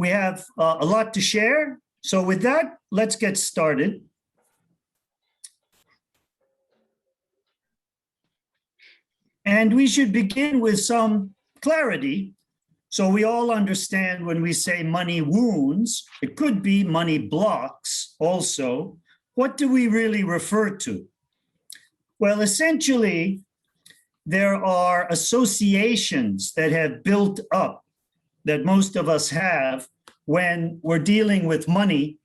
we have a lot to share. So with that, let's get started. And we should begin with some clarity. So we all understand when we say money wounds, it could be money blocks also. What do we really refer to? Well, essentially, there are associations that have built up that most of us have when we're dealing with money.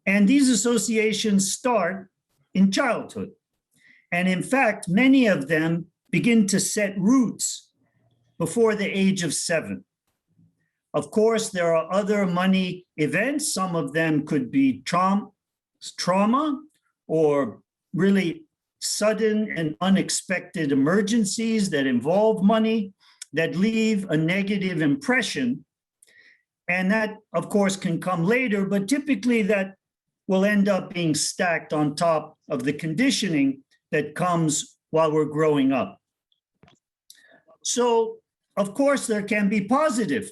And these associations start in childhood. And in fact, many of them begin to set roots before the age of 7. Of course, there are other money events. Some of them could be trauma or really sudden and unexpected emergencies that involve money that leave a negative impression. And that, of course, can come later, but typically that will end up being stacked on top of the conditioning that comes while we're growing up. So, of course, there can be positive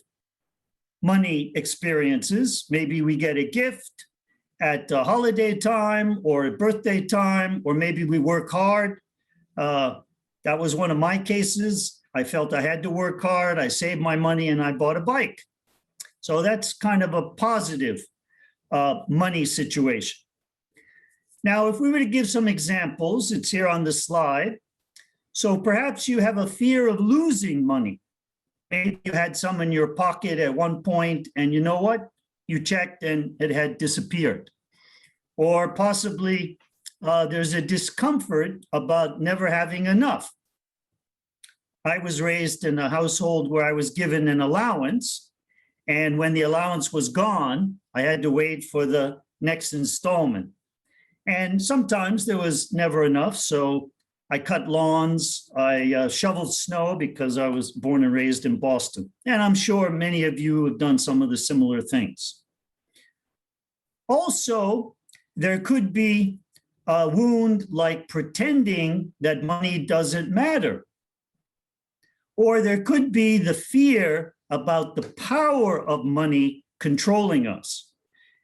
money experiences. Maybe we get a gift at holiday time or at birthday time, or maybe we work hard. That was one of my cases. I felt I had to work hard. I saved my money and I bought a bike. So that's kind of a positive money situation. Now, if we were to give some examples, it's here on the slide. So perhaps you have a fear of losing money. Maybe you had some in your pocket at one point, and you know what? You checked and it had disappeared. Or possibly there's a discomfort about never having enough. I was raised in a household where I was given an allowance, and when the allowance was gone, I had to wait for the next installment. And sometimes there was never enough, so I cut lawns, I shoveled snow because I was born and raised in Boston. And I'm sure many of you have done some of the similar things. Also, there could be a wound like pretending that money doesn't matter. Or there could be the fear about the power of money controlling us.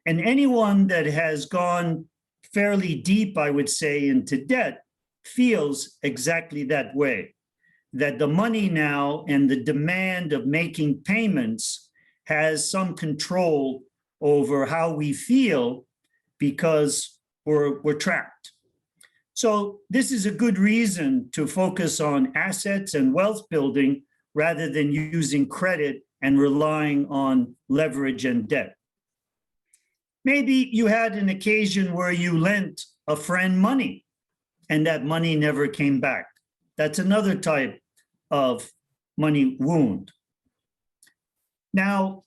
And anyone that has gone fairly deep, I would say, into debt feels exactly that way, that the money now and the demand of making payments has some control over how we feel because we're trapped. So this is a good reason to focus on assets and wealth building rather than using credit and relying on leverage and debt. Maybe you had an occasion where you lent a friend money and that money never came back. That's another type of money wound. Now,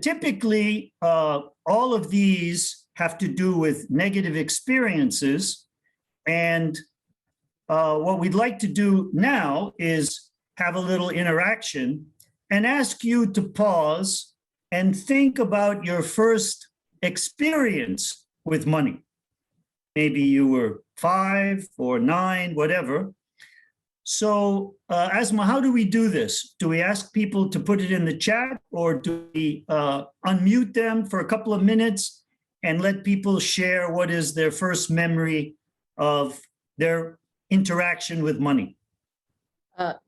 typically, all of these have to do with negative experiences. And what we'd like to do now is have a little interaction and ask you to pause and think about your first experience with money. Maybe you were 5 or 9, whatever. So, Asma, how do we do this? Do we ask people to put it in the chat, or do we unmute them for a couple of minutes and let people share what is their first memory of their interaction with money?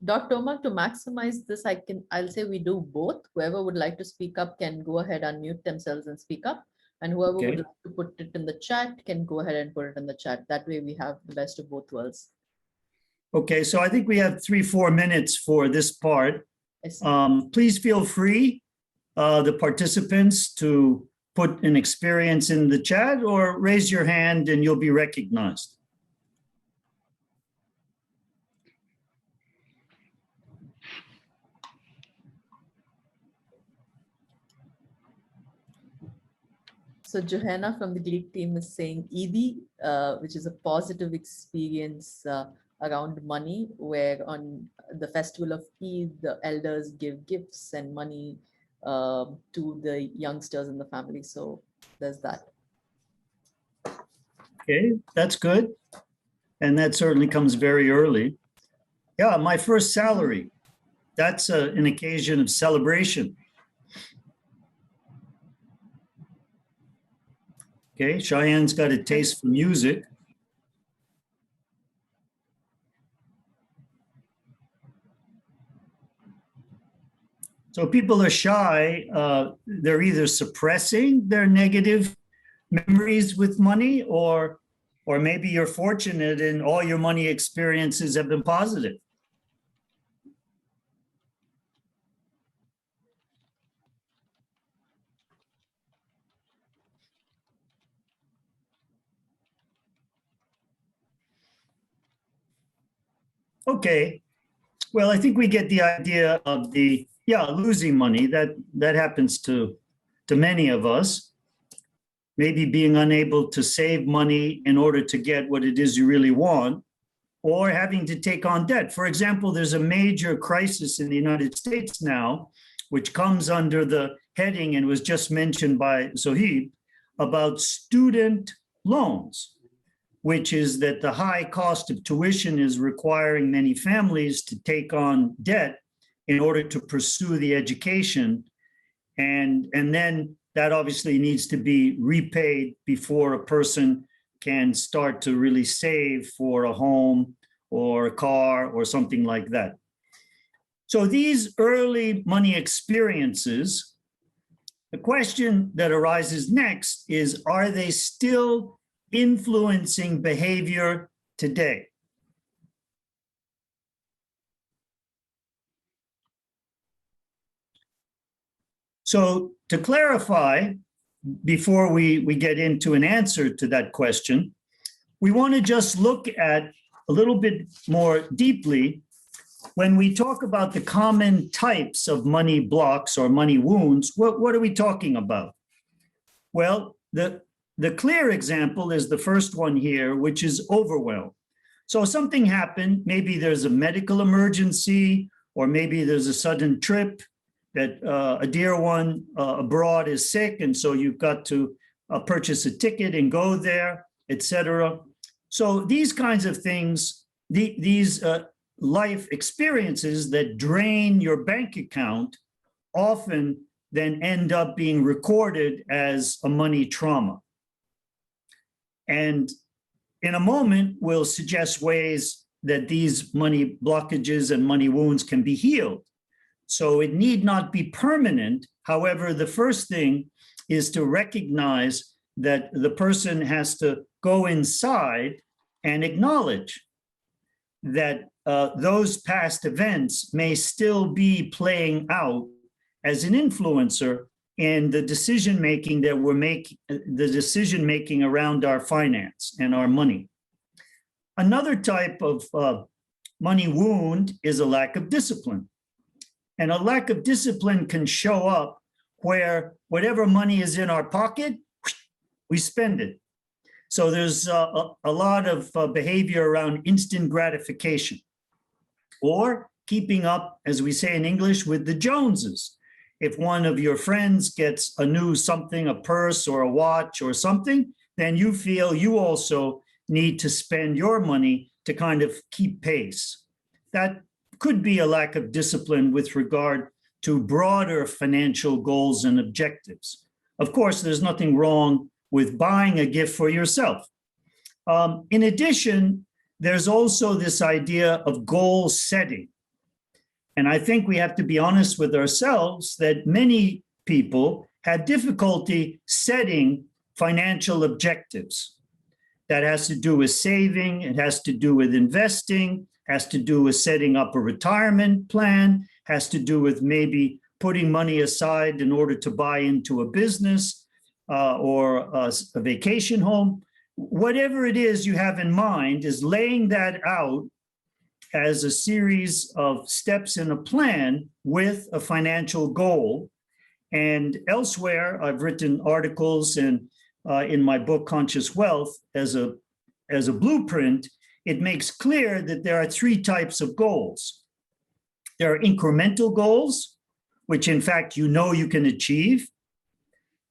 Dr. Omar, to maximize this, I'll say we do both. Whoever would like to speak up can go ahead, unmute themselves and speak up. And whoever would like to put it in the chat can go ahead and put it in the chat. That way we have the best of both worlds. Okay, so I think we have 3-4 minutes for this part. Please feel free, the participants, to put an experience in the chat or raise your hand and you'll be recognized. So Johanna from the GLEAC team is saying ED, which is a positive experience around money, where on the festival of Eid, the elders give gifts and money to the youngsters in the family. So there's that. Okay, that's good. And that certainly comes very early. Yeah, my first salary, that's an occasion of celebration. Okay, Cheyenne's got a taste for music. So people are shy. They're either suppressing their negative memories with money, or maybe you're fortunate and all your money experiences have been positive. Okay, well, I think we get the idea of the, losing money. That happens to many of us. Maybe being unable to save money in order to get what it is you really want, or having to take on debt. For example, there's a major crisis in the United States now, which comes under the heading and was just mentioned by Sohib, about student loans, which is that the high cost of tuition is requiring many families to take on debt in order to pursue the education. And then that obviously needs to be repaid before a person can start to really save for a home or a car or something like that. So these early money experiences, the question that arises next is, are they still influencing behavior today? So to clarify, before we get into an answer to that question, we want to just look at a little bit more deeply when we talk about the common types of money blocks or money wounds. What are we talking about? Well, the clear example is the first one here, which is overwhelm. So something happened, maybe there's a medical emergency, or maybe there's a sudden trip that a dear one abroad is sick, and so you've got to purchase a ticket and go there, etc. So these kinds of things, these life experiences that drain your bank account often then end up being recorded as a money trauma. And in a moment, we'll suggest ways that these money blockages and money wounds can be healed. So it need not be permanent. However, the first thing is to recognize that the person has to go inside and acknowledge that those past events may still be playing out as an influencer in the decision-making that we're making, the decision-making around our finance and our money. Another type of money wound is a lack of discipline. And a lack of discipline can show up where whatever money is in our pocket, we spend it. So there's a lot of behavior around instant gratification, or keeping up, as we say in English, with the Joneses. If one of your friends gets a new something, a purse or a watch or something, then you feel you also need to spend your money to kind of keep pace. That could be a lack of discipline with regard to broader financial goals and objectives. Of course, there's nothing wrong with buying a gift for yourself. In addition, there's also this idea of goal setting. And I think we have to be honest with ourselves that many people had difficulty setting financial objectives. That has to do with saving, it has to do with investing, has to do with setting up a retirement plan, has to do with maybe putting money aside in order to buy into a business or a vacation home. Whatever it is you have in mind is laying that out as a series of steps in a plan with a financial goal. And elsewhere, I've written articles and in my book, Conscious Wealth, as a blueprint, it makes clear that there are three types of goals. There are incremental goals, which in fact you know you can achieve.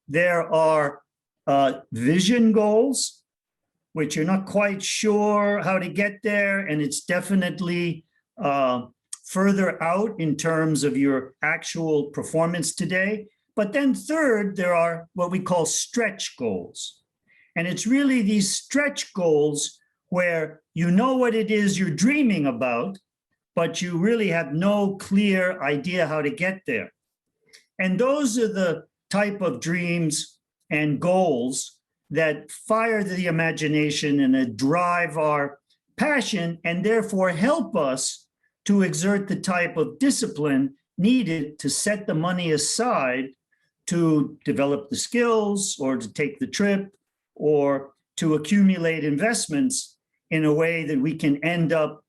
There are vision goals, which you're not quite sure how to get there, and it's definitely further out in terms of your actual performance today. But then third, there are what we call stretch goals. And it's really these stretch goals where you know what it is you're dreaming about, but you really have no clear idea how to get there. And those are the type of dreams and goals that fire the imagination and that drive our passion and therefore help us to exert the type of discipline needed to set the money aside to develop the skills or to take the trip or to accumulate investments in a way that we can end up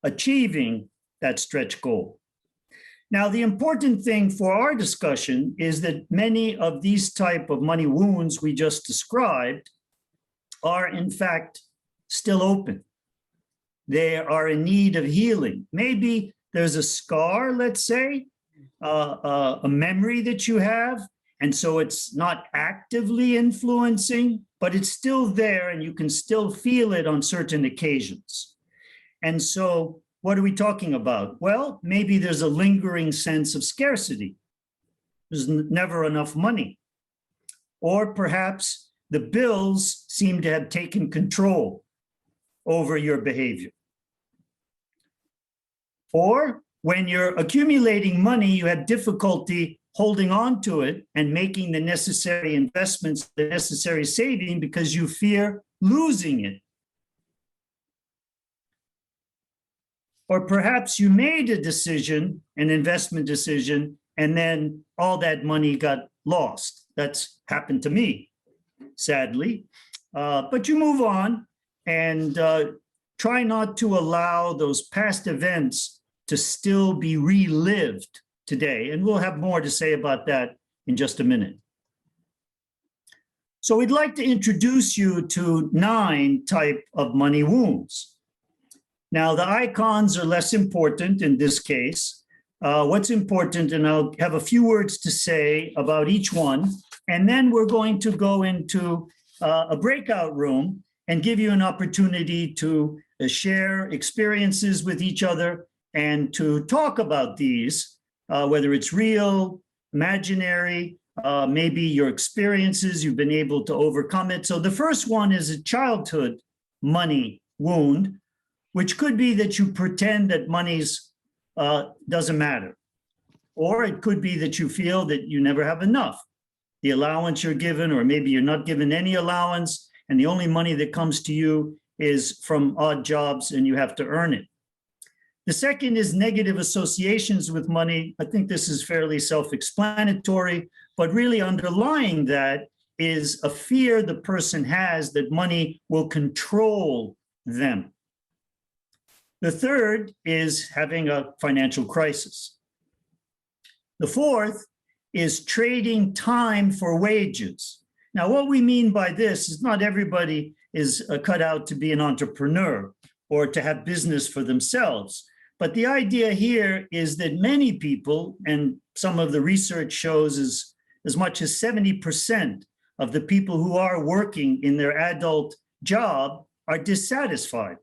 achieving that stretch goal. Now, the important thing for our discussion is that many of these type of money wounds we just described are in fact still open. They are in need of healing. Maybe there's a scar, let's say, a memory that you have, and so it's not actively influencing, but it's still there and you can still feel it on certain occasions. And so what are we talking about? Well, maybe there's a lingering sense of scarcity. There's never enough money. Or perhaps the bills seem to have taken control over your behavior. Or when you're accumulating money, you have difficulty holding on to it and making the necessary investments, the necessary saving, because you fear losing it. Or perhaps you made a decision, an investment decision, and then all that money got lost. That's happened to me, sadly. But you move on and try not to allow those past events to still be relived today. And we'll have more to say about that in just a minute. So we'd like to introduce you to 9 types of money wounds. Now, the icons are less important in this case. What's important, and I'll have a few words to say about each one, and then we're going to go into a breakout room and give you an opportunity to share experiences with each other and to talk about these, whether it's real, imaginary, maybe your experiences, you've been able to overcome it. So the first one is a childhood money wound, which could be that you pretend that money's doesn't matter. Or it could be that you feel that you never have enough. The allowance you're given, or maybe you're not given any allowance, and the only money that comes to you is from odd jobs and you have to earn it. The second is negative associations with money. I think this is fairly self-explanatory, but really underlying that is a fear the person has that money will control them. The third is having a financial crisis. The fourth is trading time for wages. Now, what we mean by this is not everybody is cut out to be an entrepreneur or to have business for themselves. But the idea here is that many people, and some of the research shows as much as 70% of the people who are working in their adult job are dissatisfied.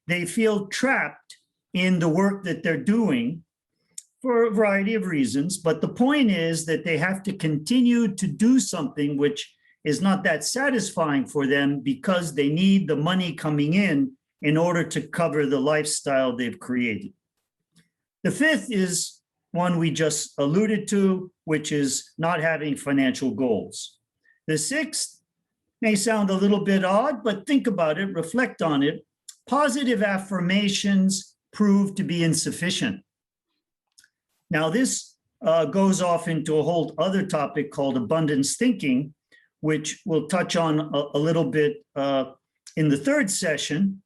They feel trapped in the work that they're doing for a variety of reasons, but the point is that they have to continue to do something which is not that satisfying for them because they need the money coming in order to cover the lifestyle they've created. The fifth is one we just alluded to, which is not having financial goals. The sixth may sound a little bit odd, but think about it, reflect on it. Positive affirmations prove to be insufficient. Now, this goes off into a whole other topic called abundance thinking, which we'll touch on a little bit in the third session.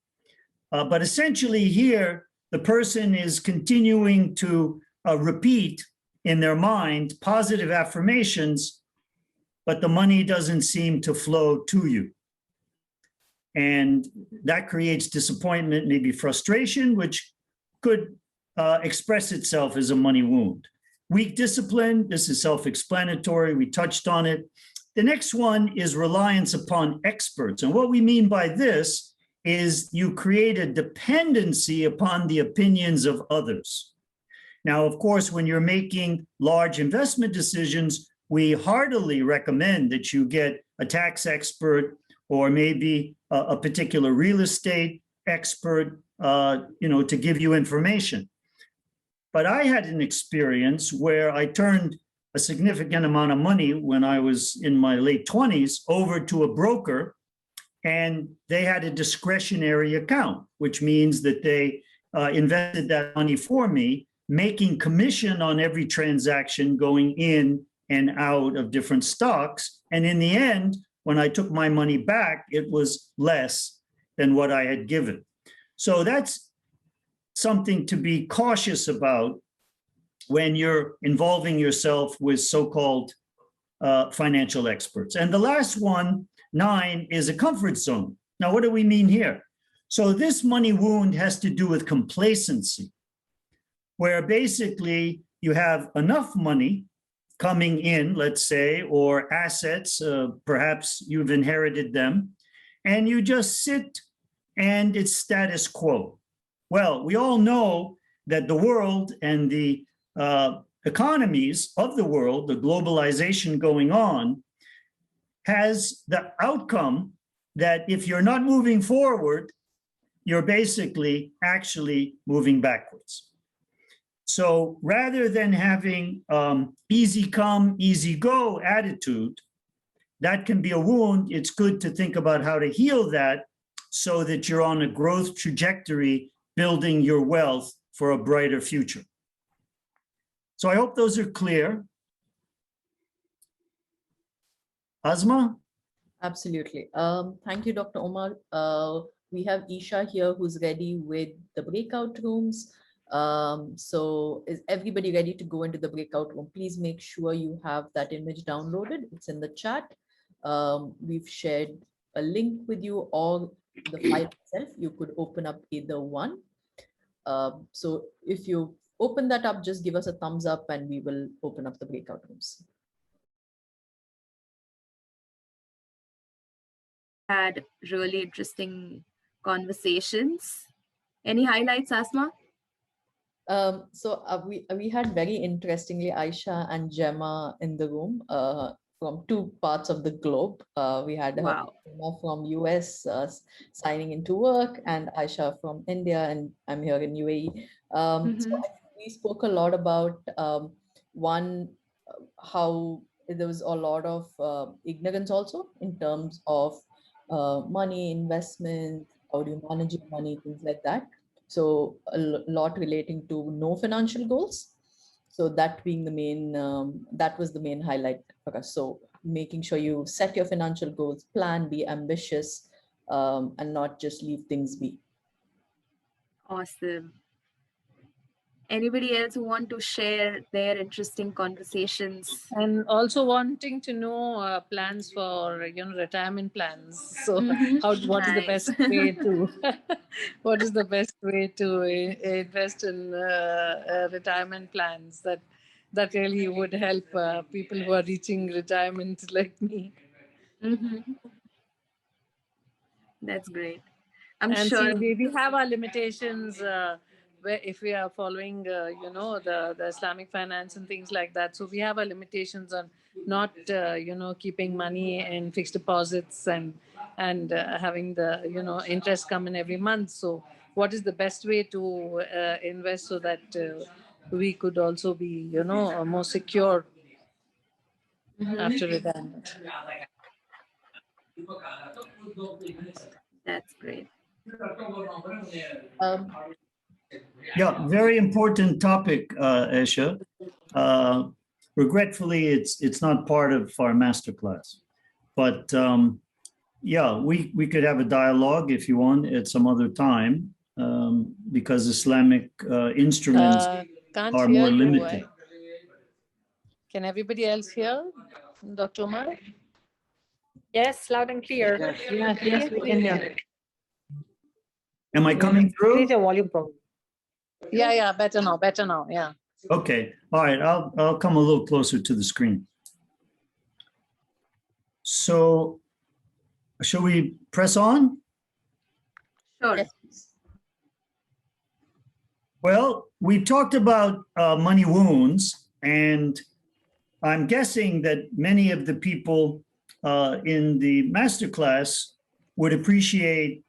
But essentially here, the person is continuing to repeat in their mind positive affirmations, but the money doesn't seem to flow to you. And that creates disappointment, maybe frustration, which could express itself as a money wound. Weak discipline, this is self-explanatory, we touched on it. The next one is reliance upon experts. And what we mean by this is you create a dependency upon the opinions of others. Now, of course, when you're making large investment decisions, we heartily recommend that you get a tax expert or maybe a particular real estate expert, to give you information. But I had an experience where I turned a significant amount of money when I was in my late 20s over to a broker, and they had a discretionary account, which means that they invested that money for me, making commission on every transaction going in and out of different stocks. And in the end, when I took my money back, it was less than what I had given. So that's something to be cautious about when you're involving yourself with so-called financial experts. And the last one, 9, is a comfort zone. Now, what do we mean here? So this money wound has to do with complacency, where basically you have enough money coming in, let's say, or assets, perhaps you've inherited them, and you just sit and it's status quo. Well, we all know that the world and the economies of the world, the globalization going on, has the outcome that if you're not moving forward, you're basically actually moving backwards. So rather than having easy come, easy go attitude, that can be a wound. It's good to think about how to heal that so that you're on a growth trajectory, building your wealth for a brighter future. So I hope those are clear. Asma? Absolutely. Thank you, Dr. Omar. We have Isha here who's ready with the breakout rooms. So is everybody ready to go into the breakout room? Please make sure you have that image downloaded. It's in the chat. We've shared a link with you, or the file itself. You could open up either one. So if you open that up, just give us a thumbs up and we will open up the breakout rooms. Had really interesting conversations. Any highlights, Asma? We had very interestingly Aisha and Gemma in the room from 2 parts of the globe. We had Wow. Gemma from US signing into work, and Aisha from India, and I'm here in UAE. So we spoke a lot about one, how there was a lot of ignorance also in terms of money, investment, how do you manage your money, things like that. So a lot relating to no financial goals. So that being the main, that was the main highlight for us. So making sure you set your financial goals, plan, be ambitious, and not just leave things be. Awesome. Anybody else who want to share their interesting conversations? And also wanting to know plans for retirement plans. So what is the best way to what is the best way to invest in retirement plans that really would help people who are reaching retirement like me. That's great. I'm and sure we have our limitations where if we are following the Islamic finance and things like that, so we have our limitations on not keeping money in fixed deposits and having the interest come in every month. So what is the best way to invest so that we could also be more secure after retirement? That's great. Yeah, very important topic, Esha. Regretfully, it's not part of our masterclass, but yeah, we could have a dialogue if you want at some other time, because Islamic instruments are more limited. Can everybody else hear, Dr. Omar? Yes, loud and clear. Yes, we can hear. Am I coming through? Increase your volume problem. Yeah, better now, yeah. Okay, all right, I'll come a little closer to the screen. So, shall we press on? Sure. Yes. Well, we talked about money wounds, and I'm guessing that many of the people in the MasterClass would appreciate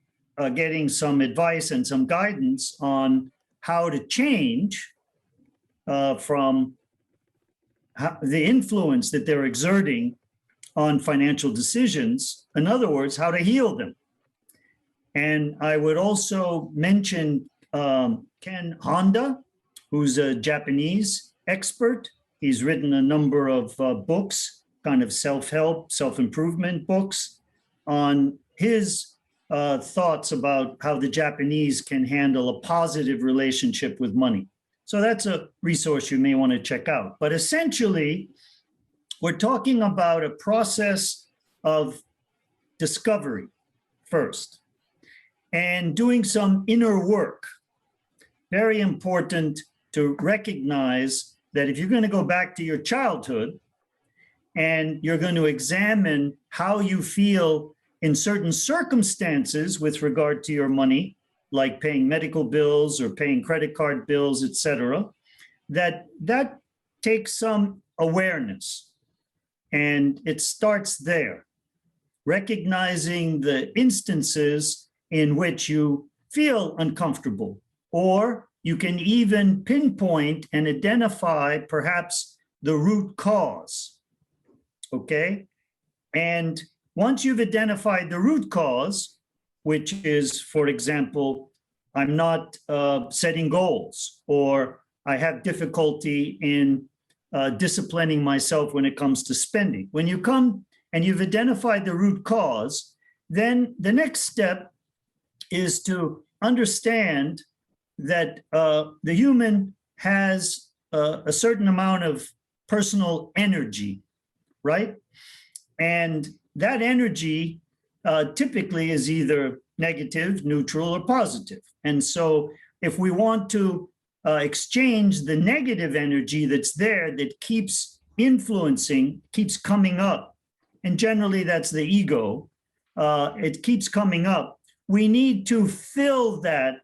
getting some advice and some guidance on how to change from the influence that they're exerting on financial decisions. In other words, how to heal them. And I would also mention Ken Honda, who's a Japanese expert. He's written a number of books, kind of self-help, self-improvement books on his thoughts about how the Japanese can handle a positive relationship with money. So that's a resource you may want to check out. But essentially, we're talking about a process of discovery first and doing some inner work. Very important to recognize that if you're going to go back to your childhood and you're going to examine how you feel in certain circumstances with regard to your money, like paying medical bills or paying credit card bills, etc., that takes some awareness. And it starts there, recognizing the instances in which you feel uncomfortable, or you can even pinpoint and identify perhaps the root cause, okay? And once you've identified the root cause, which is, for example, I'm not setting goals, or I have difficulty in disciplining myself when it comes to spending. When you come and you've identified the root cause, then the next step is to understand that the human has a certain amount of personal energy, right? And that energy typically is either negative, neutral, or positive. And so if we want to exchange the negative energy that's there that keeps influencing, keeps coming up, and generally that's the ego, it keeps coming up, we need to fill that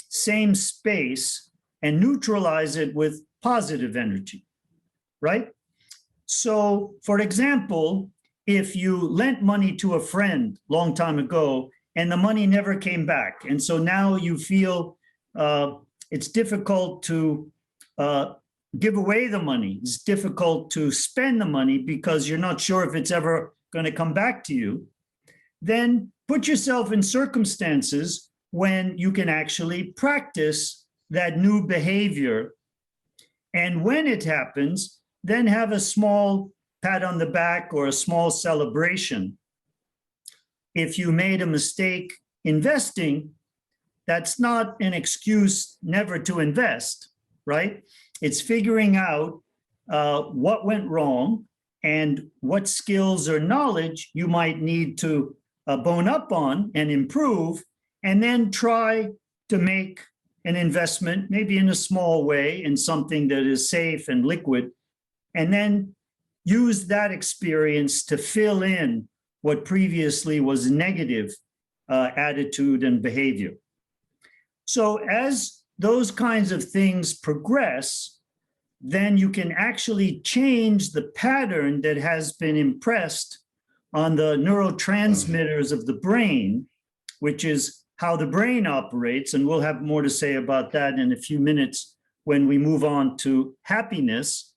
same space and neutralize it with positive energy, right? So, for example, if you lent money to a friend long time ago and the money never came back, and so now you feel it's difficult to give away the money, it's difficult to spend the money because you're not sure if it's ever going to come back to you, then put yourself in circumstances when you can actually practice that new behavior. And when it happens, then have a small pat on the back or a small celebration. If you made a mistake investing, that's not an excuse never to invest, right? It's figuring out what went wrong and what skills or knowledge you might need to bone up on and improve, and then try to make an investment, maybe in a small way, in something that is safe and liquid, and then use that experience to fill in what previously was negative attitude and behavior. So as those kinds of things progress, then you can actually change the pattern that has been impressed on the neurotransmitters of the brain, which is how the brain operates. And we'll have more to say about that in a few minutes when we move on to happiness.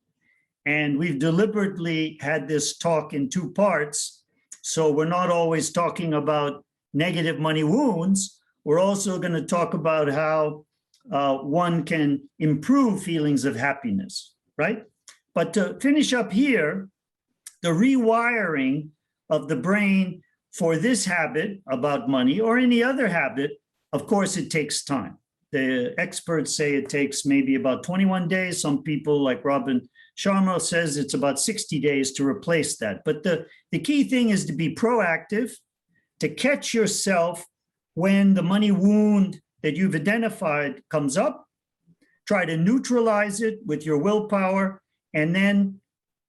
And we've deliberately had this talk in two parts. So we're not always talking about negative money wounds. We're also going to talk about how one can improve feelings of happiness, right? But to finish up here, the rewiring of the brain for this habit about money or any other habit, of course, it takes time. The experts say it takes maybe about 21 days. Some people like Robin Sharma says it's about 60 days to replace that. But the key thing is to be proactive, to catch yourself when the money wound that you've identified comes up, try to neutralize it with your willpower, and then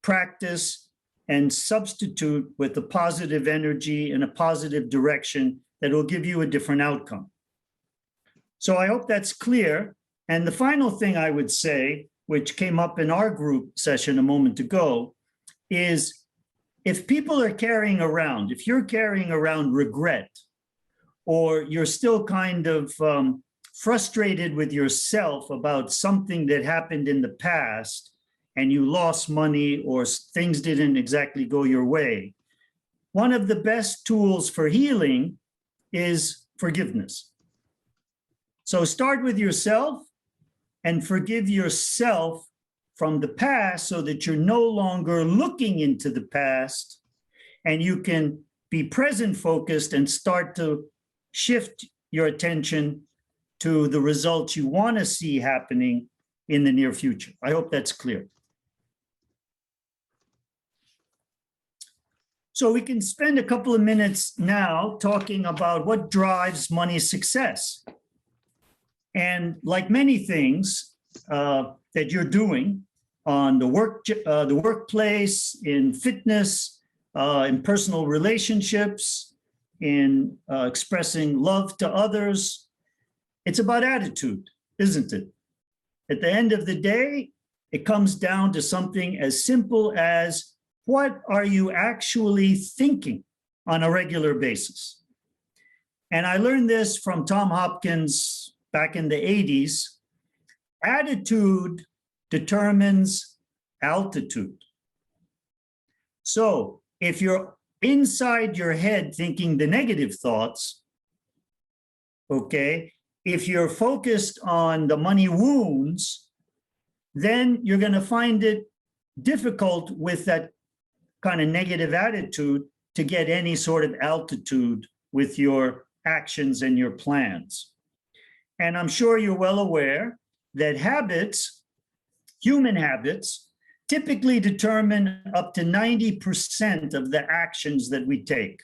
practice and substitute with a positive energy and a positive direction that will give you a different outcome. So I hope that's clear. And the final thing I would say, which came up in our group session a moment ago, is if people are carrying around, if you're carrying around regret, or you're still kind of frustrated with yourself about something that happened in the past and you lost money or things didn't exactly go your way, one of the best tools for healing is forgiveness. So start with yourself and forgive yourself from the past so that you're no longer looking into the past and you can be present focused and start to shift your attention to the results you want to see happening in the near future. I hope that's clear. So we can spend a couple of minutes now talking about what drives money success. And like many things that you're doing on the workplace, in fitness, in personal relationships, in expressing love to others, it's about attitude, isn't it? At the end of the day, it comes down to something as simple as, what are you actually thinking on a regular basis? And I learned this from Tom Hopkins back in the 80s. Attitude determines altitude. So if you're inside your head thinking the negative thoughts, okay, if you're focused on the money wounds, then you're going to find it difficult with that kind of negative attitude to get any sort of altitude with your actions and your plans. And I'm sure you're well aware that habits, human habits, typically determine up to 90% of the actions that we take.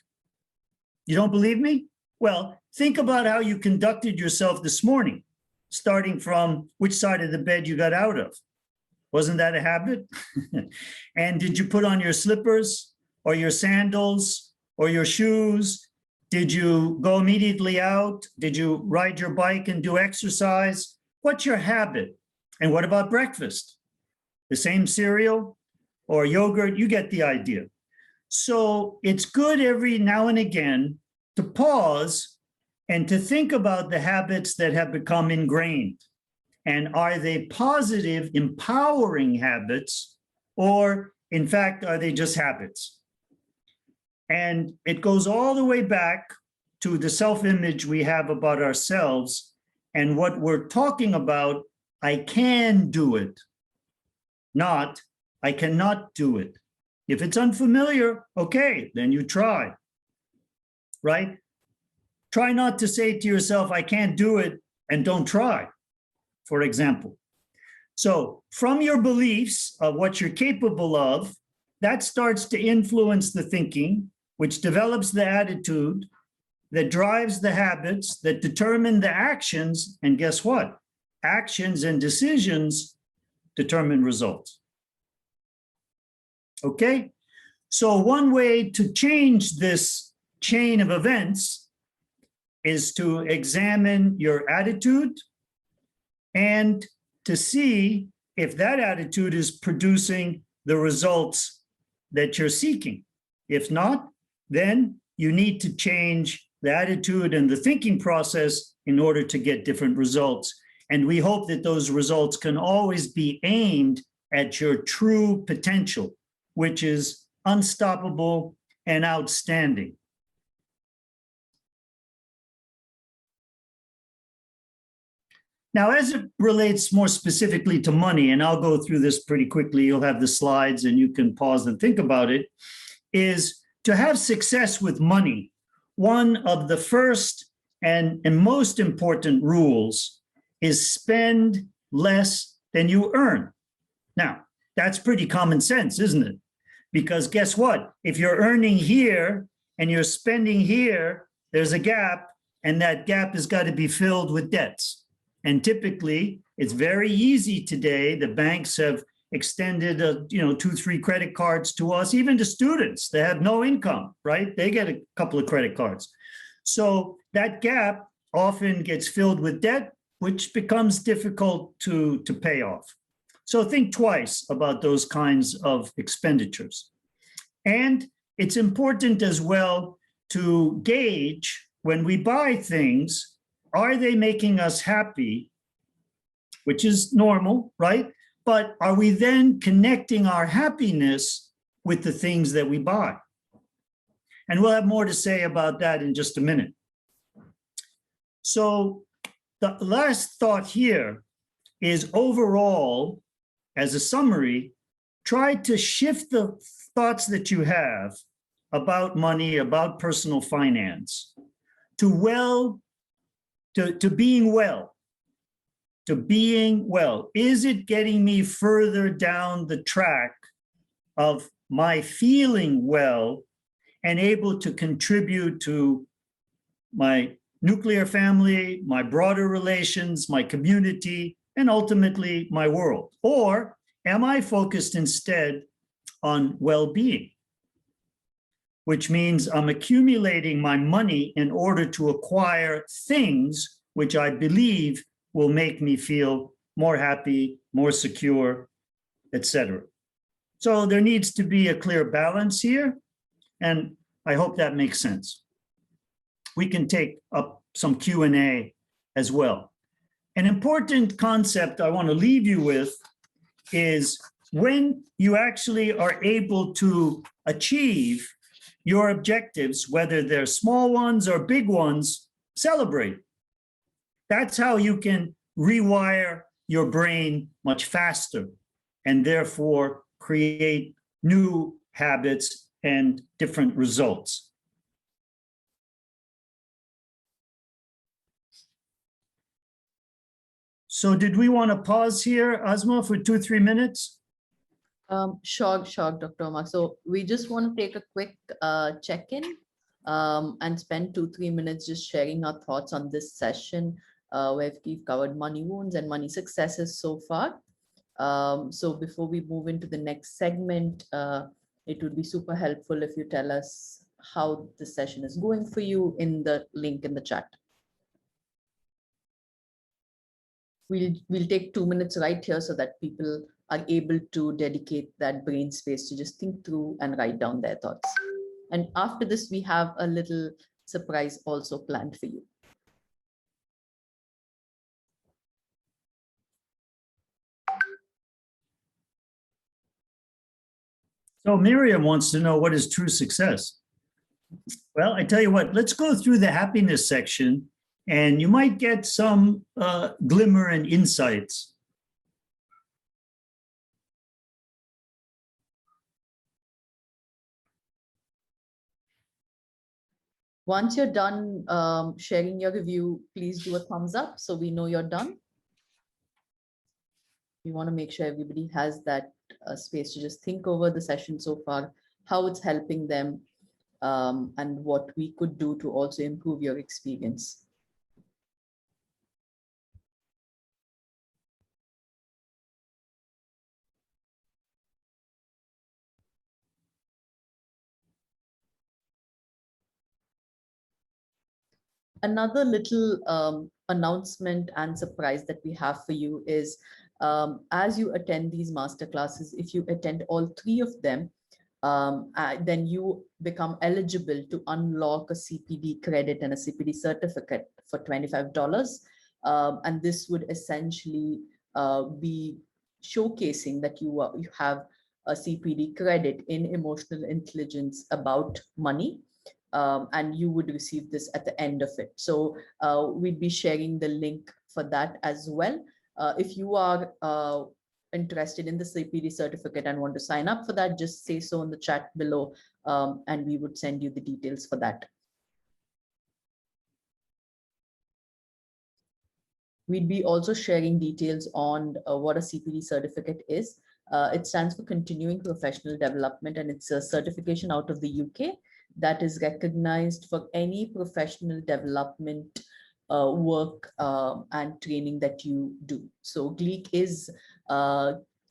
You don't believe me? Well, think about how you conducted yourself this morning, starting from which side of the bed you got out of. Wasn't that a habit? And did you put on your slippers or your sandals or your shoes? Did you go immediately out? Did you ride your bike and do exercise? What's your habit? And what about breakfast? The same cereal or yogurt? You get the idea. So it's good every now and again to pause and to think about the habits that have become ingrained. And are they positive, empowering habits, or in fact, are they just habits? And it goes all the way back to the self-image we have about ourselves and what we're talking about. I can do it, not I cannot do it. If it's unfamiliar, okay, then you try, right? Try not to say to yourself, I can't do it, and don't try, for example. So from your beliefs of what you're capable of, that starts to influence the thinking, which develops the attitude, that drives the habits, that determine the actions. And guess what? Actions and decisions determine results. Okay? So one way to change this chain of events is to examine your attitude and to see if that attitude is producing the results that you're seeking. If not, then you need to change the attitude and the thinking process in order to get different results. And we hope that those results can always be aimed at your true potential, which is unstoppable and outstanding. Now, as it relates more specifically to money, and I'll go through this pretty quickly, you'll have the slides and you can pause and think about it, is to have success with money, one of the first and most important rules is spend less than you earn. Now, that's pretty common sense, isn't it? Because guess what? If you're earning here and you're spending here, there's a gap, and that gap has got to be filled with debts. And typically, it's very easy today. The banks have extended, 2-3 credit cards to us, even to students. They have no income, right? They get a couple of credit cards. So that gap often gets filled with debt, which becomes difficult to pay off. So think twice about those kinds of expenditures. And it's important as well to gauge when we buy things, are they making us happy, which is normal, right? But are we then connecting our happiness with the things that we buy? And we'll have more to say about that in just a minute. So the last thought here is overall, as a summary, try to shift the thoughts that you have about money, about personal finance, to being well, to being well. Is it getting me further down the track of my feeling well and able to contribute to my nuclear family, my broader relations, my community, and ultimately my world? Or am I focused instead on well-being, which means I'm accumulating my money in order to acquire things which I believe will make me feel more happy, more secure, etc. So there needs to be a clear balance here, and I hope that makes sense. We can take up some Q&A as well. An important concept I want to leave you with is when you actually are able to achieve your objectives, whether they're small ones or big ones, celebrate. That's how you can rewire your brain much faster and therefore create new habits and different results. So did we want to pause here, Asma, for 2-3 minutes? Sure, Dr. Omar. So we just want to take a quick check-in and spend 2-3 minutes just sharing our thoughts on this session where we've covered money wounds and money successes so far. So before we move into the next segment, it would be super helpful if you tell us how this session is going for you in the link in the chat. We'll take 2 minutes right here so that people are able to dedicate that brain space to just think through and write down their thoughts. And after this, we have a little surprise also planned for you. So Miriam wants to know, what is true success? Well, I tell you what, let's go through the happiness section and you might get some glimmer and insights. Once you're done sharing your review, please do a thumbs up so we know you're done. We want to make sure everybody has that space to just think over the session so far, how it's helping them, and what we could do to also improve your experience. Another little announcement and surprise that we have for you is as you attend these masterclasses, if you attend all 3 of them, then you become eligible to unlock a CPD credit and a CPD certificate for $25. And this would essentially be showcasing that you have a CPD credit in emotional intelligence about money. And you would receive this at the end of it. So we'd be sharing the link for that as well. If you are interested in the CPD certificate and want to sign up for that, just say so in the chat below, and we would send you the details for that. We'd be also sharing details on what a CPD certificate is. It stands for Continuing Professional Development, and it's a certification out of the UK that is recognized for any professional development work and training that you do. So GLEAC is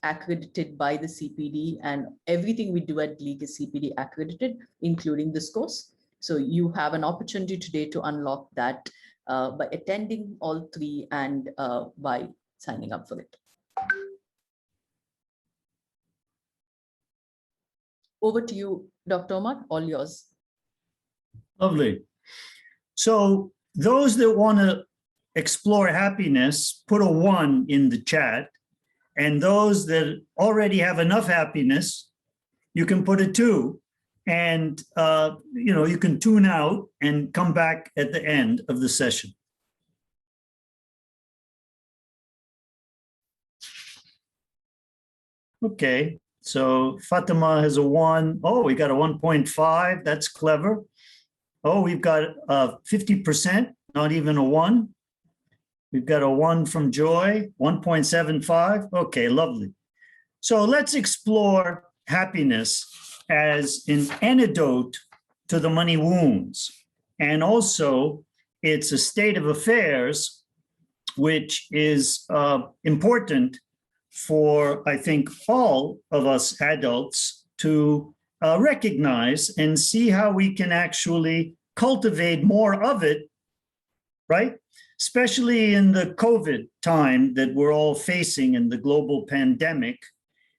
accredited by the CPD, and everything we do at GLEAC is CPD accredited, including this course. So you have an opportunity today to unlock that by attending all 3 and by signing up for it. Over to you, Dr. Omar, all yours. Lovely. So those that want to explore happiness, put a 1 in the chat. And those that already have enough happiness, you can put a 2. And, you can tune out and come back at the end of the session. Okay, so Fatima has a 1. Oh, we got a 1.5. That's clever. Oh, we've got 50%, not even a 1. We've got a 1 from Joy, 1.75. Okay, lovely. So let's explore happiness as an antidote to the money wounds. And also, it's a state of affairs which is important for, I think, all of us adults to recognize and see how we can actually cultivate more of it, right? Especially in the COVID time that we're all facing in the global pandemic,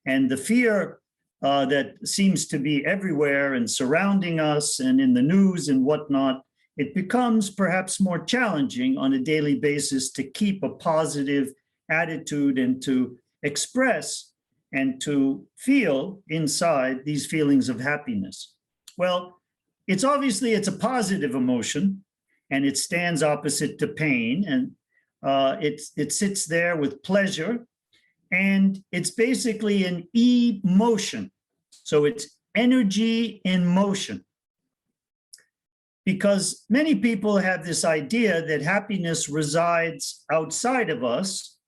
and the fear that seems to be everywhere and surrounding us and in the news and whatnot, it becomes perhaps more challenging on a daily basis to keep a positive attitude and to express and to feel inside these feelings of happiness. Well, it's a positive emotion, and it stands opposite to pain, and it sits there with pleasure, and it's basically an emotion. So it's energy in motion. Because many people have this idea that happiness resides outside of us,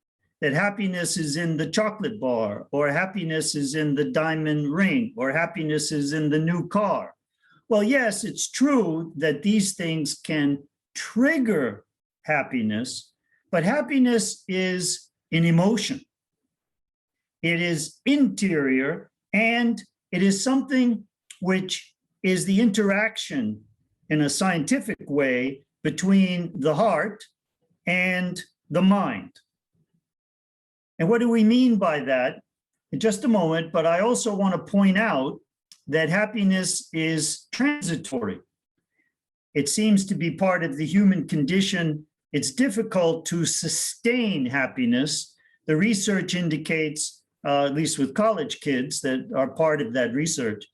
that happiness is in the chocolate bar, or happiness is in the diamond ring, or happiness is in the new car. Well, yes, it's true that these things can trigger happiness, but happiness is an emotion. It is interior, and it is something which is the interaction in a scientific way between the heart and the mind. And what do we mean by that? In just a moment, but I also want to point out that happiness is transitory. It seems to be part of the human condition. It's difficult to sustain happiness. The research indicates, at least with college kids that are part of that research,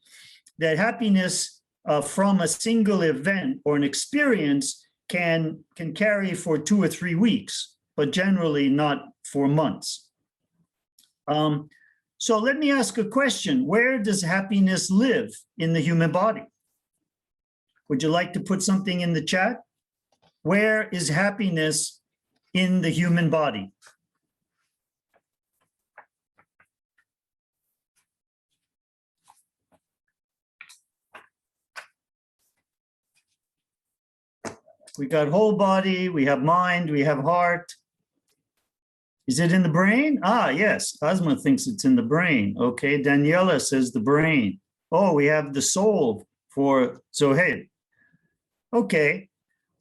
that happiness from a single event or an experience can carry for 2 or 3 weeks, but generally not for months. So let me ask a question. Where does happiness live in the human body? Would you like to put something in the chat? Where is happiness in the human body? We got whole body, we have mind, we have heart. Is it in the brain? Ah, yes, Asma thinks it's in the brain. Okay, Daniela says the brain. Oh, we have the soul for Zohaib. Okay,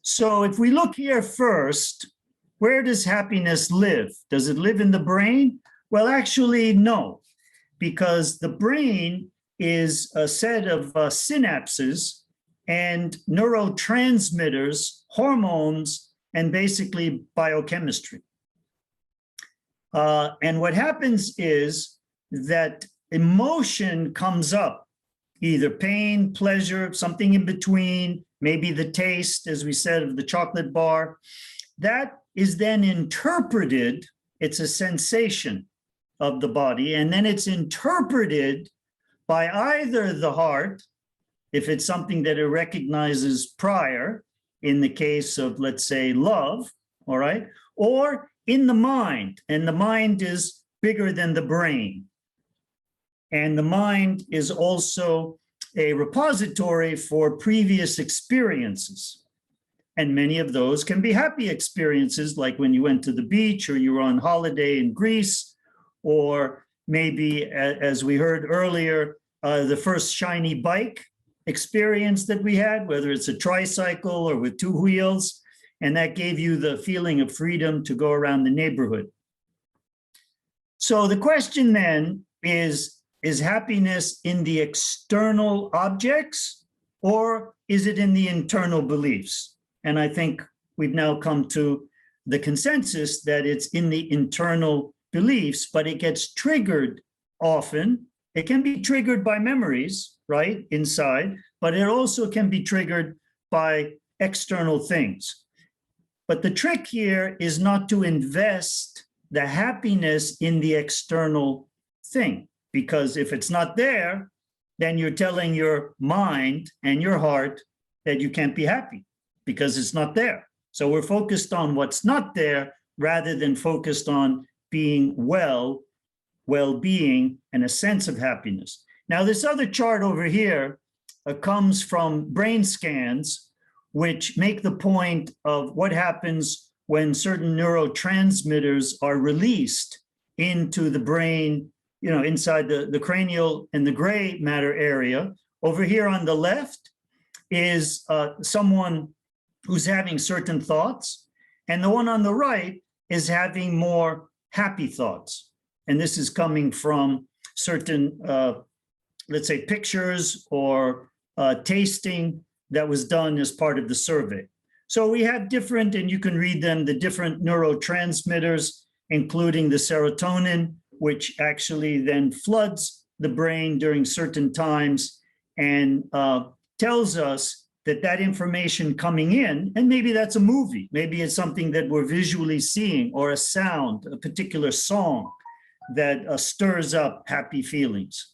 so if we look here first, where does happiness live? Does it live in the brain? Well, actually, no, because the brain is a set of synapses and neurotransmitters, hormones, and basically biochemistry. And what happens is that emotion comes up, either pain, pleasure, something in between, maybe the taste, as we said, of the chocolate bar. That is then interpreted, it's a sensation of the body, and then it's interpreted by either the heart, if it's something that it recognizes prior, in the case of, let's say, love, all right, or in the mind, and the mind is bigger than the brain. And the mind is also a repository for previous experiences. And many of those can be happy experiences, like when you went to the beach or you were on holiday in Greece, or maybe, as we heard earlier, the first shiny bike experience that we had, whether it's a tricycle or with 2 wheels, and that gave you the feeling of freedom to go around the neighborhood. So the question then is, is happiness in the external objects, or is it in the internal beliefs? And I think we've now come to the consensus that it's in the internal beliefs, but it gets triggered often. It can be triggered by memories, right, inside, but it also can be triggered by external things. But the trick here is not to invest the happiness in the external thing, because if it's not there, then you're telling your mind and your heart that you can't be happy because it's not there. So we're focused on what's not there rather than focused on being well-being, and a sense of happiness. Now, this other chart over here comes from brain scans, which make the point of what happens when certain neurotransmitters are released into the brain, you know, inside the cranial and the gray matter area. Over here on the left is someone who's having certain thoughts, and the one on the right is having more happy thoughts. And this is coming from certain, let's say, pictures or tasting that was done as part of the survey. So we have different, and you can read them, the different neurotransmitters, including the serotonin, which actually then floods the brain during certain times and tells us that that information coming in, and maybe that's a movie, maybe it's something that we're visually seeing, or a sound, a particular song that stirs up happy feelings.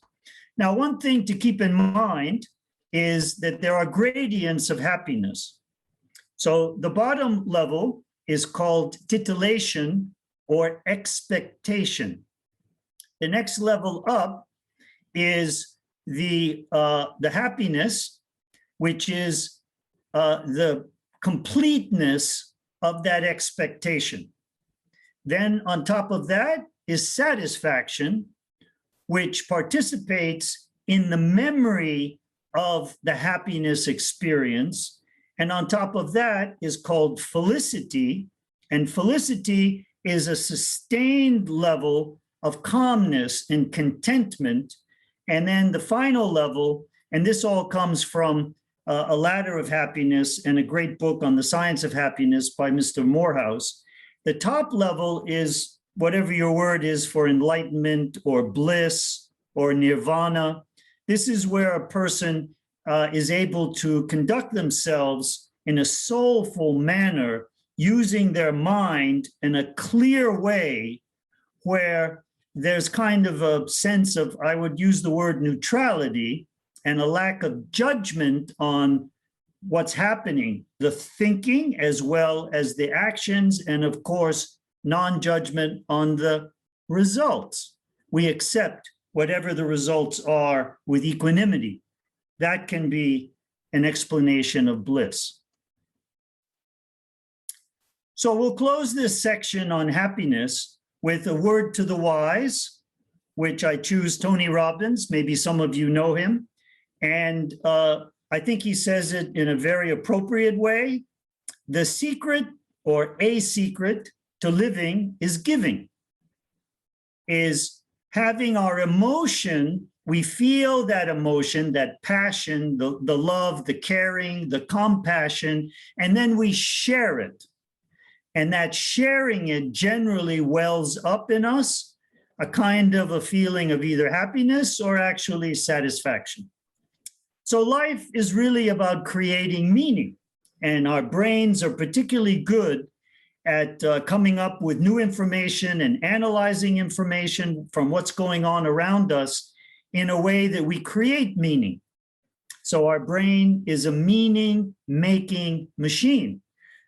Now, one thing to keep in mind is that there are gradients of happiness. So the bottom level is called titillation or expectation. The next level up is the happiness, which is the completeness of that expectation. Then on top of that is satisfaction, which participates in the memory of the happiness experience. And on top of that is called felicity. And felicity is a sustained level of calmness and contentment. And then the final level, and this all comes from A Ladder of Happiness and a great book on the science of happiness by Mr. Morehouse. The top level is whatever your word is for enlightenment or bliss or nirvana. This is where a person is able to conduct themselves in a soulful manner, using their mind in a clear way, where there's kind of a sense of, I would use the word neutrality, and a lack of judgment on what's happening, the thinking as well as the actions, and of course, non-judgment on the results. We accept whatever the results are with equanimity. That can be an explanation of bliss. So we'll close this section on happiness with a word to the wise, which I choose Tony Robbins. Maybe some of you know him. And I think he says it in a very appropriate way. The secret, or a secret, to living is giving, is having our emotion. We feel that emotion, that passion, the love, the caring, the compassion, and then we share it. And that sharing it generally wells up in us a kind of a feeling of either happiness or actually satisfaction. So life is really about creating meaning, and our brains are particularly good at coming up with new information and analyzing information from what's going on around us in a way that we create meaning. So our brain is a meaning-making machine.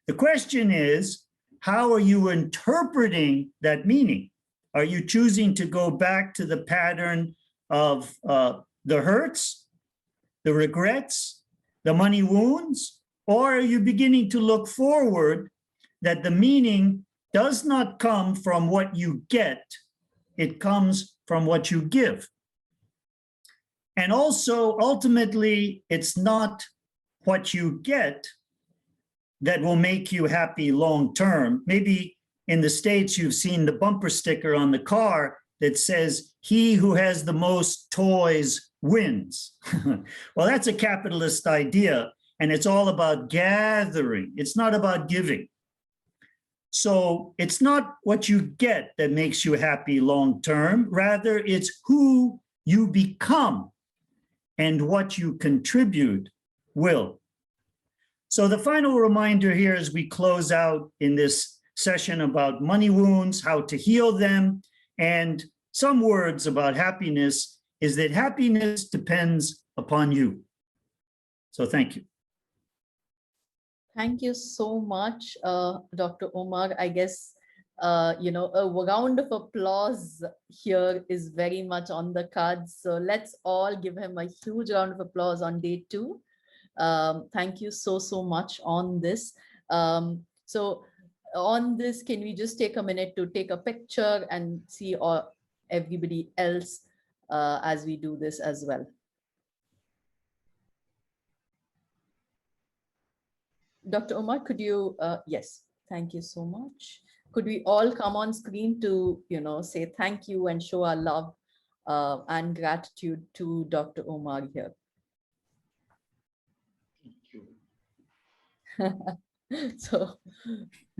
The question is, how are you interpreting that meaning? Are you choosing to go back to the pattern of the hurts, the regrets, the money wounds, or are you beginning to look forward that the meaning does not come from what you get, it comes from what you give? And also, ultimately, it's not what you get that will make you happy long term. Maybe in the States, you've seen the bumper sticker on the car that says, he who has the most toys wins. Well, that's a capitalist idea, and it's all about gathering. It's not about giving. So it's not what you get that makes you happy long term. Rather, it's who you become and what you contribute will. So the final reminder here as we close out in this session about money wounds, how to heal them, and some words about happiness is that happiness depends upon you. So thank you. Thank you so much, Dr. Omar. I guess, you know, a round of applause here is very much on the cards. So let's all give him a huge round of applause on day 2. Thank you so much on this. So on this, can we just take a minute to take a picture and see everybody else as we do this as well? Dr. Omar, could you, yes, thank you so much. Could we all come on screen to, you know, say thank you and show our love and gratitude to Dr. Omar here? So,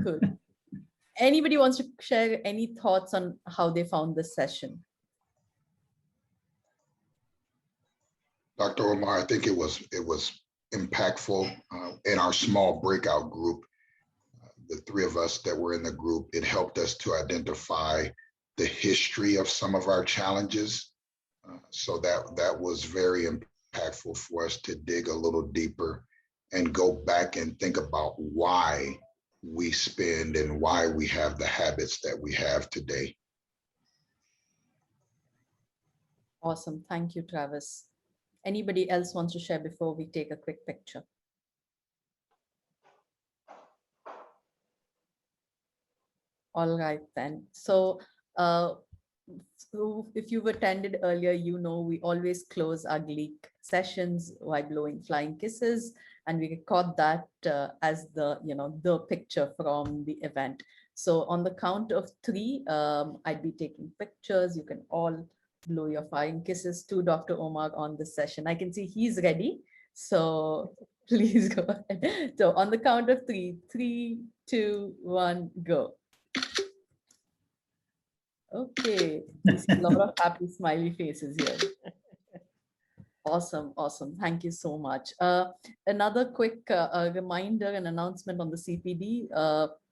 good. Anybody wants to share any thoughts on how they found this session? Dr. Omar, I think it was impactful in our small breakout group. The 3 of us that were in the group, it helped us to identify the history of some of our challenges. So that was very impactful for us to dig a little deeper and go back and think about why we spend and why we have the habits that we have today. Awesome. Thank you, Travis. Anybody else wants to share before we take a quick picture? All right, then. So if you've attended earlier, you know we always close our GLEAC sessions by blowing flying kisses, and we record that as the, you know, the picture from the event. So on the count of 3, I'd be taking pictures. You can all blow your flying kisses to Dr. Omar on this session. I can see he's ready. So please go ahead. So on the count of 3, 3, 2, 1, go. Okay, we see a lot of happy smiley faces here. Awesome, awesome. Thank you so much. Another quick reminder and announcement on the CPD.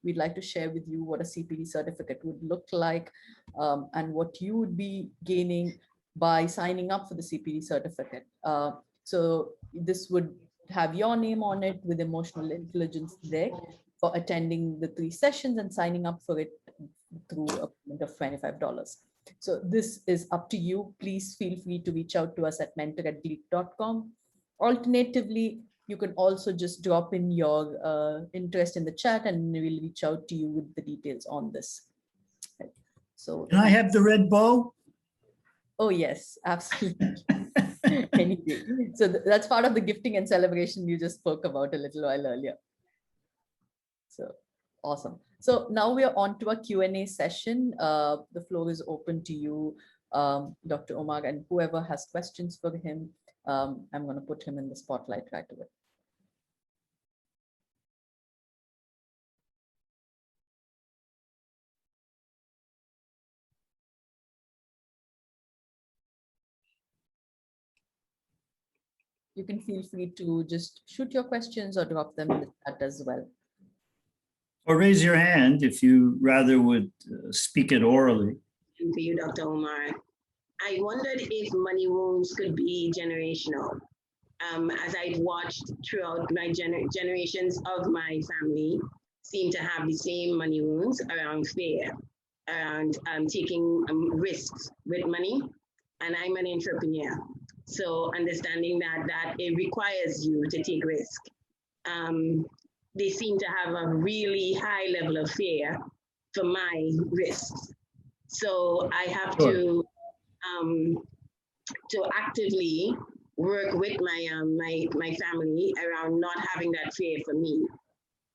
We'd like to share with you what a CPD certificate would look like and what you would be gaining by signing up for the CPD certificate. So this would have your name on it with emotional intelligence there for attending the 3 sessions and signing up for it through a payment of $25. So this is up to you. Please feel free to reach out to us at mentor@gleac.com. Alternatively, you can also just drop in your interest in the chat and we'll reach out to you with the details on this. So Can I have the red bow? Oh yes, absolutely. Anyway, so that's part of the gifting and celebration you just spoke about a little while earlier. So awesome. So now we are on to a Q&A session. The floor is open to you, Dr. Omar, and whoever has questions for him, I'm going to put him in the spotlight right away. You can feel free to just shoot your questions or drop them in the chat as well. Or raise your hand if you rather would speak it orally. For you, Dr. Omar. I wondered if money wounds could be generational. As I've watched throughout my generations of my family seem to have the same money wounds around fear, around taking risks with money. And I'm an entrepreneur. So understanding that it requires you to take risk. They seem to have a really high level of fear for my risks. So I have to actively work with my family around not having that fear for me.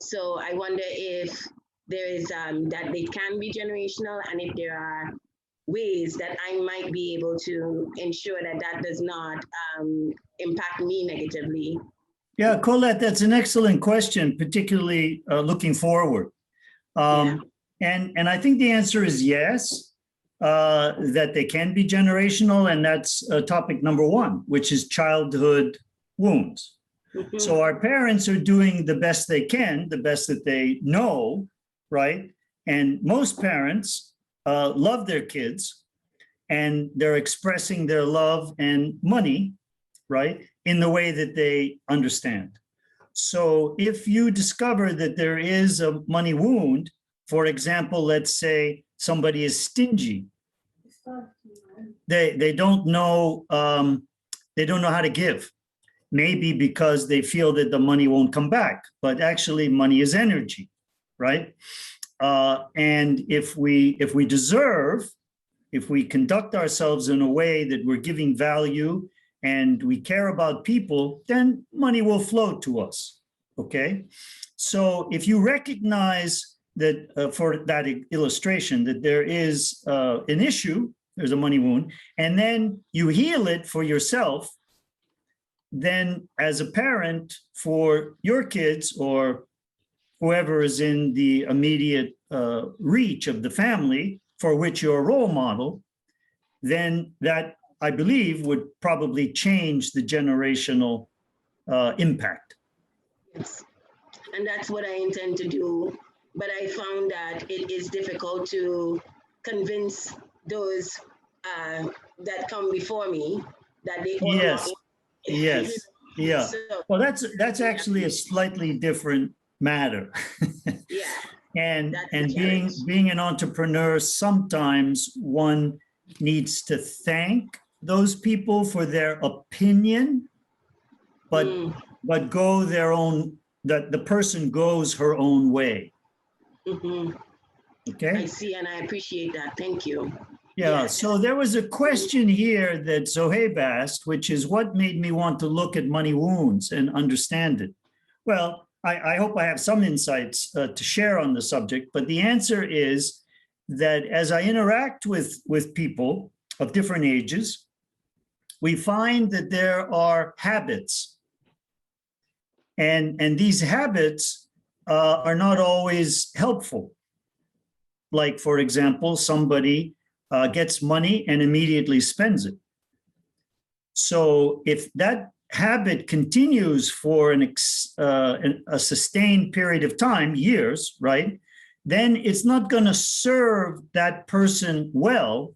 So I wonder if there is that it can be generational, and if there are ways that I might be able to ensure that that does not impact me negatively? Yeah, Colette, that's an excellent question, particularly looking forward. And I think the answer is yes, that they can be generational, and that's topic number one, which is childhood wounds. So our parents are doing the best they can, the best that they know, right? And most parents love their kids, and they're expressing their love and money, right, in the way that they understand. So if you discover that there is a money wound, for example, let's say somebody is stingy, they don't know how to give. Maybe because they feel that the money won't come back, but actually money is energy, right? And if we conduct ourselves in a way that we're giving value and we care about people, then money will flow to us, okay? So if you recognize that for that illustration, that there is an issue, there's a money wound, and then you heal it for yourself, then as a parent for your kids or whoever is in the immediate reach of the family for which you're a role model, then that, I believe, would probably change the generational impact. Yes, and that's what I intend to do. But I found that it is difficult to convince those that come before me that they all Yes. want. Yes, yeah. So, Well, that's actually a slightly different matter. yeah, And that's the being challenge. an entrepreneur, sometimes one needs to thank those people for their opinion, but go their own, that the person goes her own way. I Okay. see, and I appreciate that. Thank you. Yeah, Yes. so there was a question here that Zohaib asked, which is what made me want to look at money wounds and understand it? Well, I hope I have some insights to share on the subject, but the answer is that as I interact with people of different ages, we find that there are habits. And these habits are not always helpful. Like, for example, somebody gets money and immediately spends it. So if that habit continues for a sustained period of time, years, right, then it's not going to serve that person well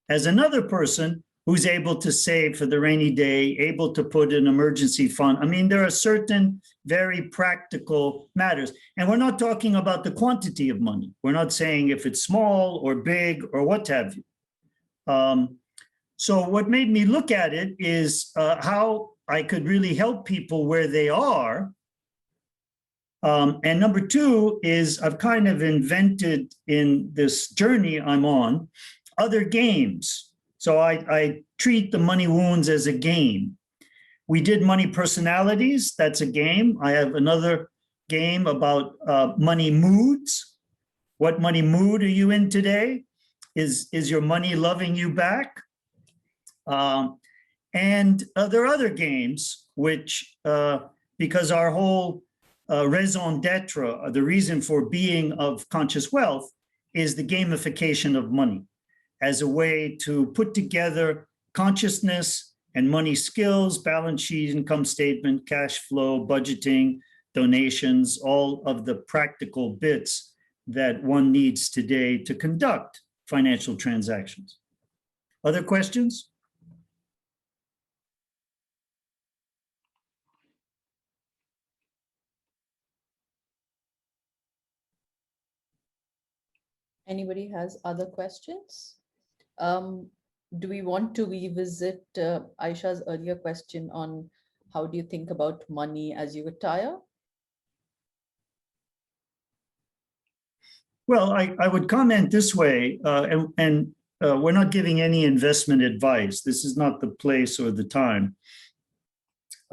as another person who's able to save for the rainy day, able to put an emergency fund. I mean, there are certain very practical matters. And we're not talking about the quantity of money. We're not saying if it's small or big or what have you. So what made me look at it is how I could really help people where they are. And number two is I've kind of invented in this journey I'm on other games. So I treat the money wounds as a game. We did money personalities. That's a game. I have another game about money moods. What money mood are you in today? Is your money loving you back? And there are other games which, because our whole raison d'etre, the reason for being of conscious wealth, is the gamification of money as a way to put together consciousness and money skills, balance sheet, income statement, cash flow, budgeting, donations, all of the practical bits that one needs today to conduct financial transactions. Other questions? Anybody has other questions? Do we want to revisit Aisha's earlier question on how do you think about money as you retire? Well, I would comment this way, and we're not giving any investment advice. This is not the place or the time.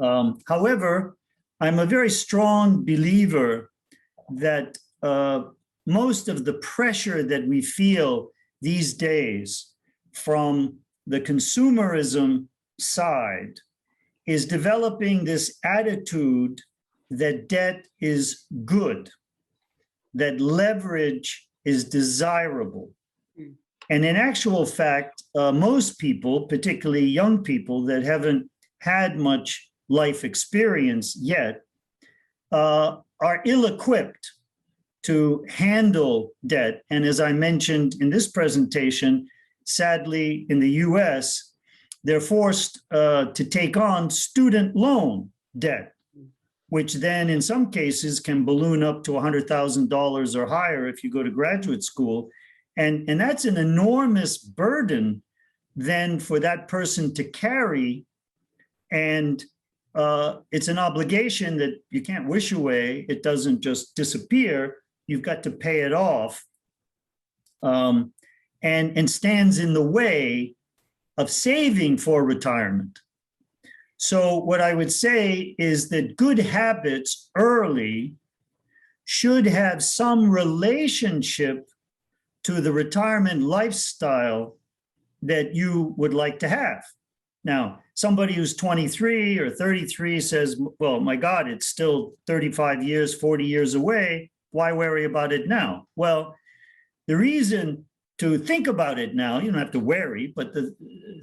However, I'm a very strong believer that most of the pressure that we feel these days from the consumerism side is developing this attitude that debt is good, that leverage is desirable. And in actual fact, most people, particularly young people that haven't had much life experience yet, are ill-equipped to handle debt. And as I mentioned in this presentation, sadly, in the US, they're forced to take on student loan debt, which then in some cases can balloon up to $100,000 or higher if you go to graduate school. And that's an enormous burden then for that person to carry. And it's an obligation that you can't wish away. It doesn't just disappear. You've got to pay it off, and stands in the way of saving for retirement. So what I would say is that good habits early should have some relationship to the retirement lifestyle that you would like to have. Now, somebody who's 23 or 33 says, well, my God, it's still 35 years, 40 years away. Why worry about it now? Well, the reason to think about it now, you don't have to worry, but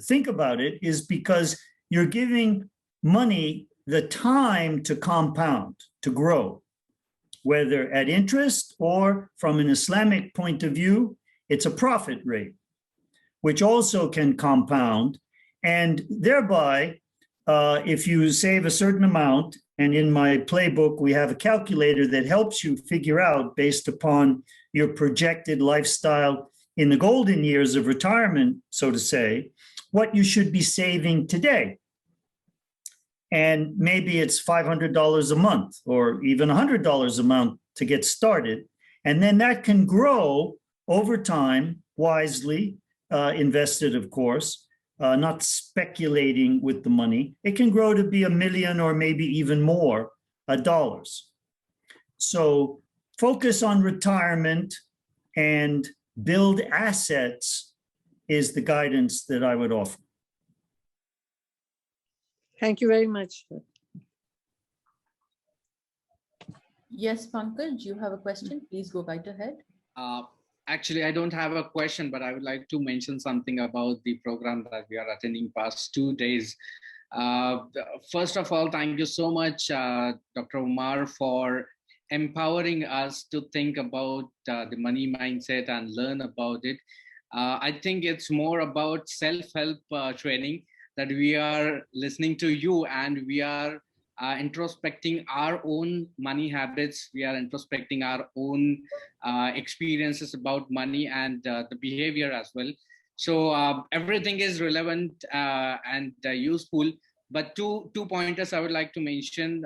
think about it is because you're giving money the time to compound, to grow, whether at interest or from an Islamic point of view, it's a profit rate, which also can compound. And thereby, if you save a certain amount, and in my playbook, we have a calculator that helps you figure out based upon your projected lifestyle in the golden years of retirement, so to say, what you should be saving today. And maybe it's $500 a month or even $100 a month to get started. And then that can grow over time, wisely invested, of course, not speculating with the money. It can grow to be $1 million or maybe even more dollars. So focus on retirement and build assets is the guidance that I would offer. Thank you very much. Yes, Pankaj, you have a question? Please go right ahead. Actually, I don't have a question, but I would like to mention something about the program that we are attending past 2 days. First of all, thank you so much, Dr. Omar, for empowering us to think about the money mindset and learn about it. I think it's more about self-help training that we are listening to you, and we are introspecting our own money habits. We are introspecting our own experiences about money and the behavior as well. So everything is relevant and useful. But two pointers I would like to mention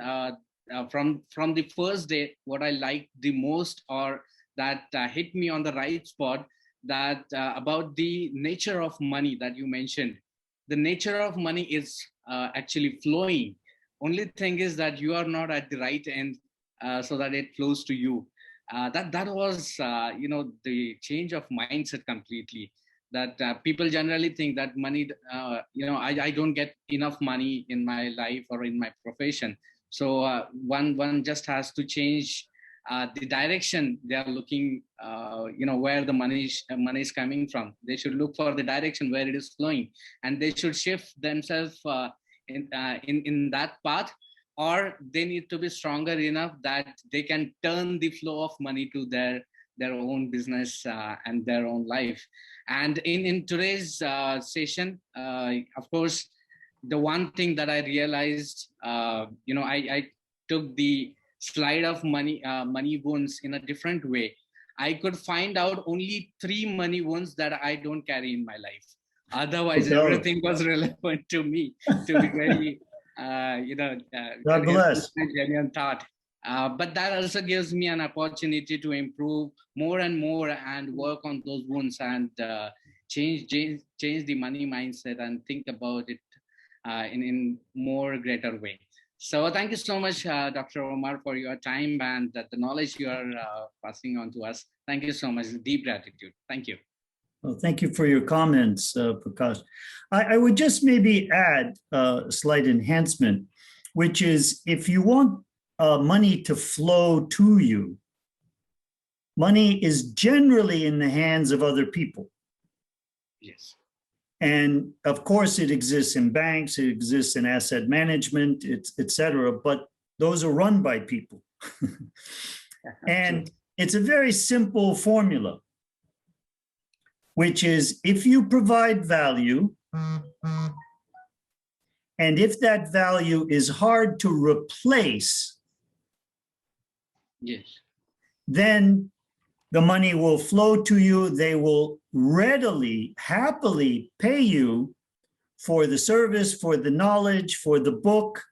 from the first day. What I liked the most, or that hit me on the right spot, that about the nature of money that you mentioned. The nature of money is actually flowing. Only thing is that you are not at the right end so that it flows to you. That was the change of mindset completely. That people generally think that money, I don't get enough money in my life or in my profession. So one just has to change the direction they are looking, where the money is coming from. They should look for the direction where it is flowing, and they should shift themselves in that path, or they need to be stronger enough that they can turn the flow of money to their own business and their own life. And in today's session, of course, the one thing that I realized, I took the slide of money wounds in a different way. I could find out only 3 money wounds that I don't carry in my life. Otherwise, everything was relevant to me, to be very, God bless. Genuine thought. But that also gives me an opportunity to improve more and more and work on those wounds and change the money mindset and think about it in more greater way. So thank you so much, Dr. Omar, for your time and the knowledge you are passing on to us. Thank you so much. Deep gratitude. Thank you. Well, thank you for your comments, Prakash. I would just maybe add a slight enhancement, which is if you want money to flow to you, money is generally in the hands of other people. Yes. And of course, it exists in banks, it exists in asset management, et cetera, but those are run by people. And it's a very simple formula, which is if you provide value, and if that value is hard to replace, Yes. then the money will flow to you. They will readily, happily pay you for the service, for the knowledge, for the book,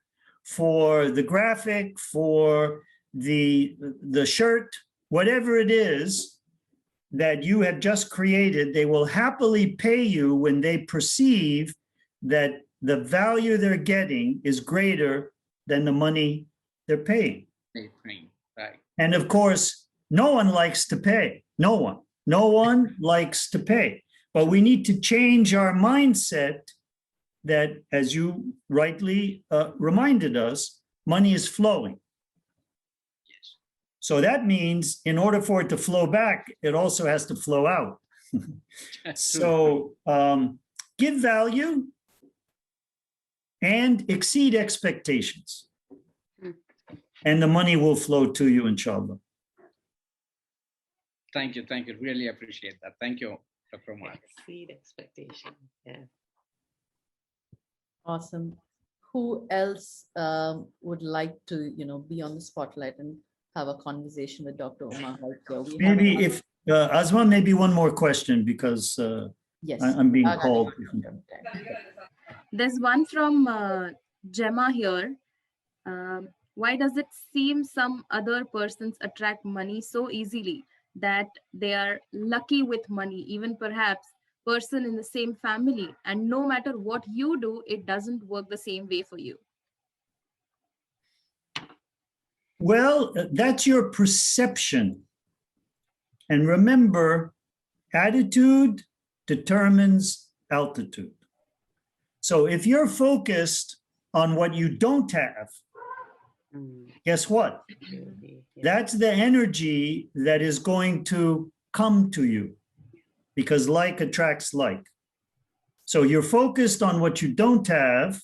for the graphic, for the shirt, whatever it is that you have just created. They will happily pay you when they perceive that the value they're getting is greater than the money they're paying. Right. And of course, no one likes to pay. No one likes to pay. But we need to change our mindset that, as you rightly reminded us, money is flowing. Yes. So that means in order for it to flow back, it also has to flow out. So give value and exceed expectations. And the money will flow to you, inshallah. Thank you. Really appreciate that. Thank you, Dr. Omar. Exceed expectation. Yeah. Awesome. Who else would like to, be on the spotlight and have a conversation with Dr. Omar? Maybe if Azma, maybe one more question because yes, I'm being called. There's one from Gemma here. Why does it seem some other persons attract money so easily that they are lucky with money, even perhaps person in the same family, and no matter what you do, it doesn't work the same way for you? Well, that's your perception. And remember, attitude determines altitude. So if you're focused on what you don't have, guess what? That's the energy that is going to come to you, because like attracts like. So you're focused on what you don't have.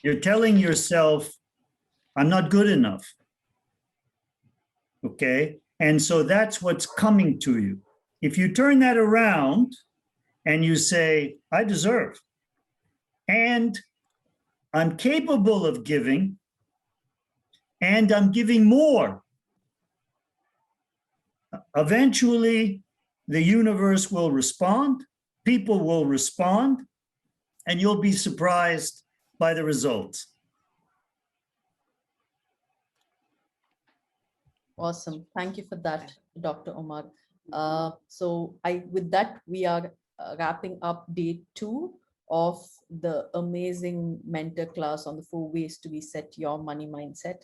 You're telling yourself, I'm not good enough. Okay? And so that's what's coming to you. If you turn that around and you say, I deserve, and I'm capable of giving, and I'm giving more, eventually the universe will respond, people will respond, and you'll be surprised by the results. Awesome. Thank you for that, Dr. Omar. So with that, we are wrapping up day 2 of the amazing mentor class on the 4 ways to reset your money mindset.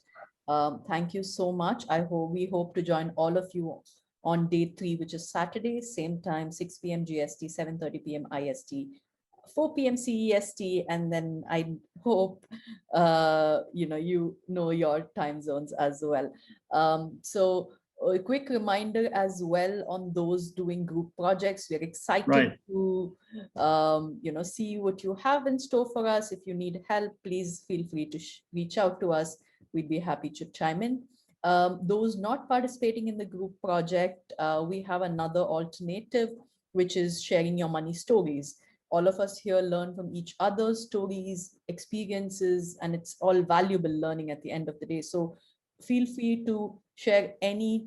Thank you so much. We hope to join all of you on day 3, which is Saturday, same time, 6 p.m. GST, 7:30 p.m. IST, 4 p.m. CEST, and then I hope you know your time zones as well. So a quick reminder as well on those doing group projects. We're excited to see what you have in store for us. If you need help, please feel free to reach out to us. We'd be happy to chime in. Those not participating in the group project, we have another alternative, which is sharing your money stories. All of us here learn from each other's stories, experiences, and it's all valuable learning at the end of the day. So feel free to share any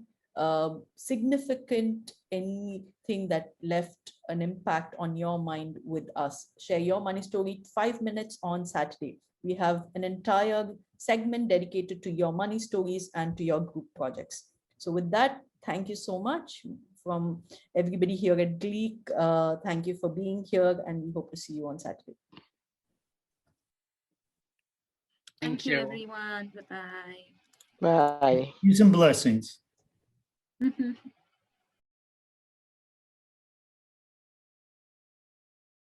significant, anything that left an impact on your mind with us. Share your money story, 5 minutes on Saturday. We have an entire segment dedicated to your money stories and to your group projects. So with that, thank you so much from everybody here at GLEAC. Thank you for being here, and we hope to see you on Saturday. Thank you, everyone. Bye-bye. Bye. Peace and blessings.